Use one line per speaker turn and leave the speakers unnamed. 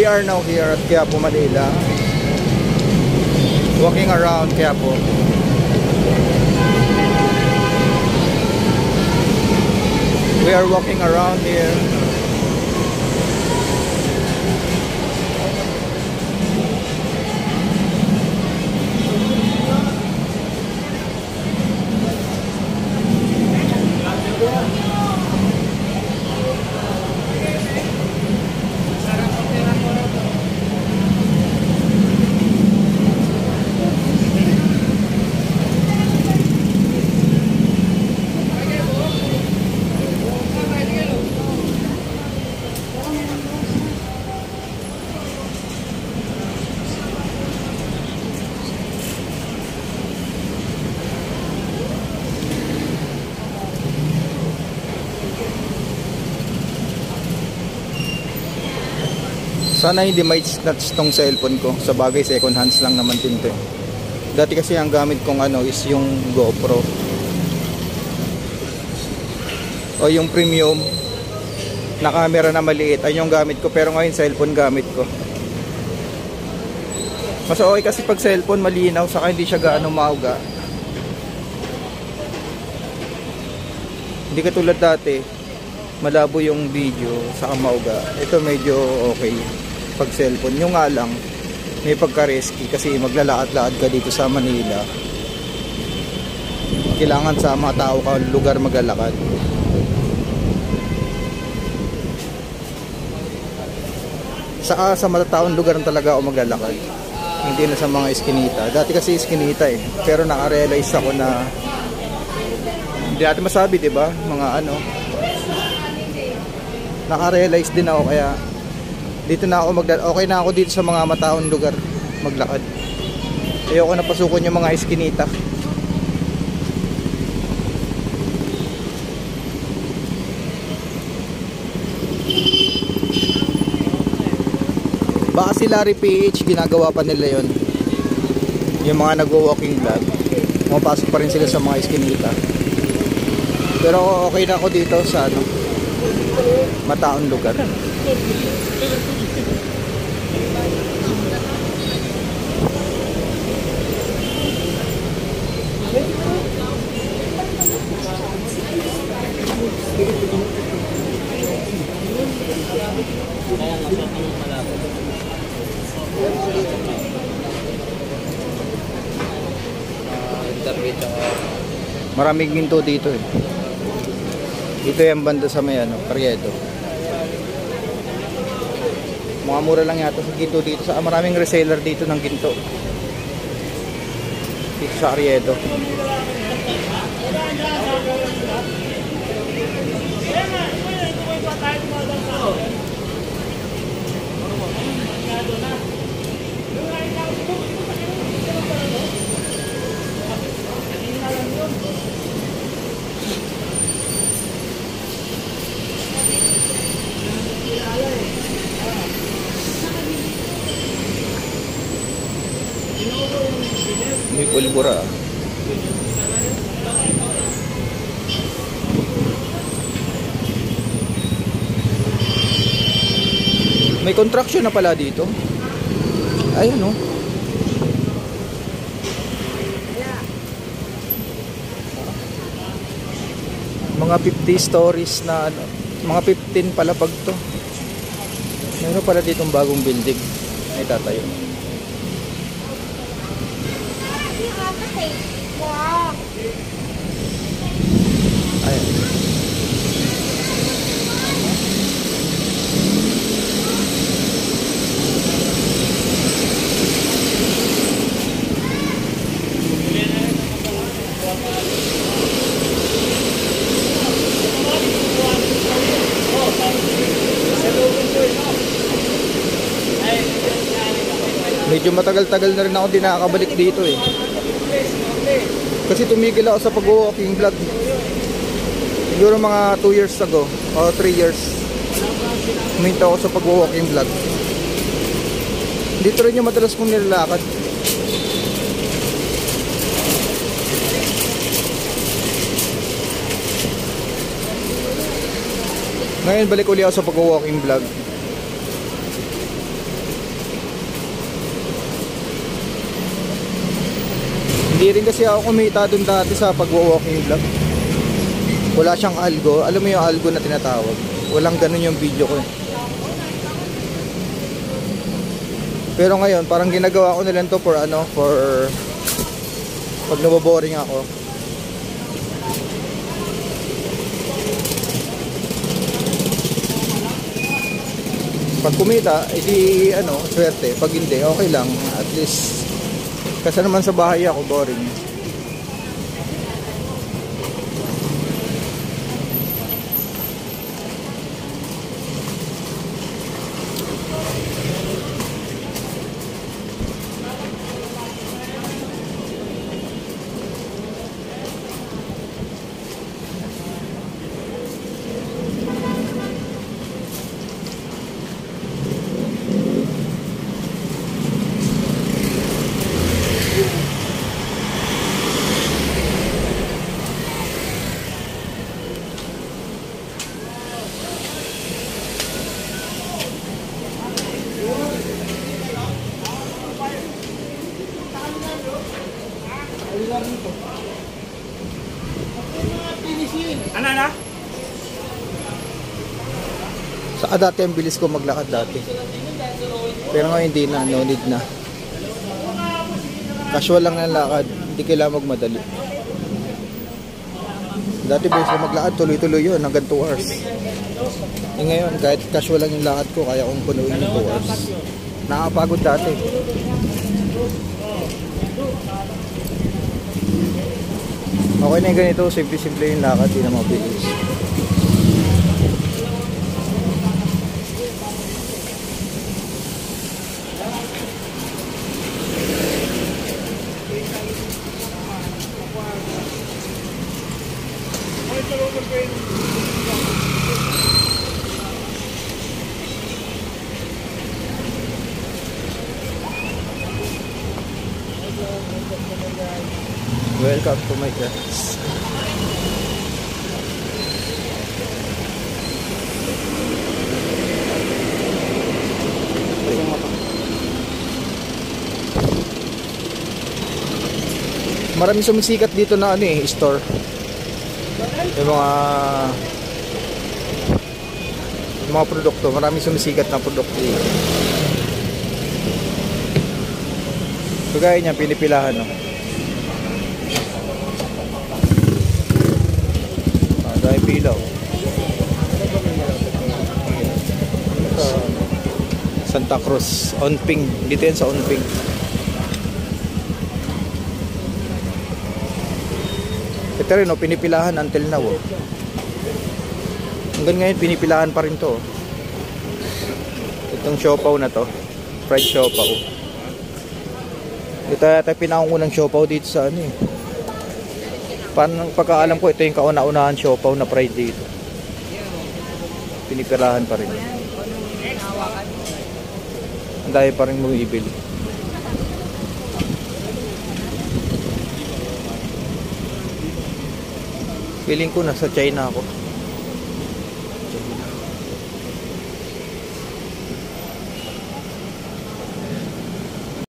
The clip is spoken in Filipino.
We are now here at Quiapo, Manila. Walking around Quiapo. We are walking around here. Sana hindi may snatch tong cellphone ko. Sa bagay, second hands lang naman din to. Dati kasi ang gamit kong is yung GoPro. O yung premium na camera na maliit. Ay yung gamit ko. Pero ngayon cellphone gamit ko. Mas okay kasi pag cellphone malinaw. Saka hindi siya gaano mauga. Hindi katulad dati. Malabo yung video. Saka mauga. Ito medyo okay pag cellphone. Yung nga lang may pagka-risky kasi maglalakad-lakad ka dito sa Manila. Kailangan sa mga tao ka lugar maglalakad. Saka sa matataong lugar talaga ako maglalakad. Hindi na sa mga iskinita. Dati kasi iskinita pero naka-realize ako na hindi natin masabi, diba? Mga naka-realize din ako kaya dito na ako okay na ako dito sa mga mataong lugar maglakad. Ayoko na pasukan yung mga iskinita. Baka si Larry PH ginagawa pa nila yon. Yung mga nagwo-walking vlog, pumapasok pa rin sila sa mga iskinita. Pero okay na ako dito sa mataong lugar. Maraming ginto dito Dito yung banda sa may Carriedo. Mga mura lang yata sa ginto dito. Maraming reseller dito ng ginto. Dito sa Carriedo. May pulbura. May construction na pala dito. Ayun Mga 50 stories na mga 15 palapag to. Meron pala ditong bagong building ay tatayo. Ayan. Medyo matagal-tagal na rin ako di nakakabalik dito Kasi tumigil ako sa pag-walking vlog. Siguro mga 2 years ago o 3 years. Huminto ako sa pag-walking vlog. Dito rin yung madalas kong nilalakad. Ngayon balik uli ako sa pag-walking vlog. Hindi rin kasi ako kumita dun dati sa pag-walking vlog. Wala siyang algo. Alam mo yung algo na tinatawag? Walang ganun yung video ko eh. Pero ngayon, parang ginagawa ko na lang to for pag naboboring ako. Pag kumita, edi swerte. Pag hindi, okay lang. At least, kasi naman sa bahay ako, boring.
Ano na?
Saka dati ang bilis ko maglakad dati. Pero ngayon hindi na, no need na. Casual lang ng lakad, hindi kailangan magmadali. Dati bilis ko maglakad, tuloy-tuloy yun, hanggang 2 hours. Ngayon, kahit casual lang yung lakad ko, kaya kong punuin yung 2 hours. Nakakapagod dati. Okay na yung ganito, simple-simple yung lakad, di na mabilis. Welcome to my class. Maraming sumisikat dito na store. Yung mga produkto, maraming sumisikat na produkto dito. Kagaya niya, pinipilahan, no? Dahil pilaw. Santa Cruz, Onping. Dito yan sa Onping. Ito rin, pinipilahan until now. Hanggang ngayon, pinipilahan pa rin to. Itong siopaw na to. Fried siopaw. Ito yata pinakaunang siopaw dito sa Paano pagkaalam ko, ito yung kauna-unahan siopaw na fried dito. Pinipirahan pa rin. Ang dahil pa rin bumibili. Feeling ko nasa China ako.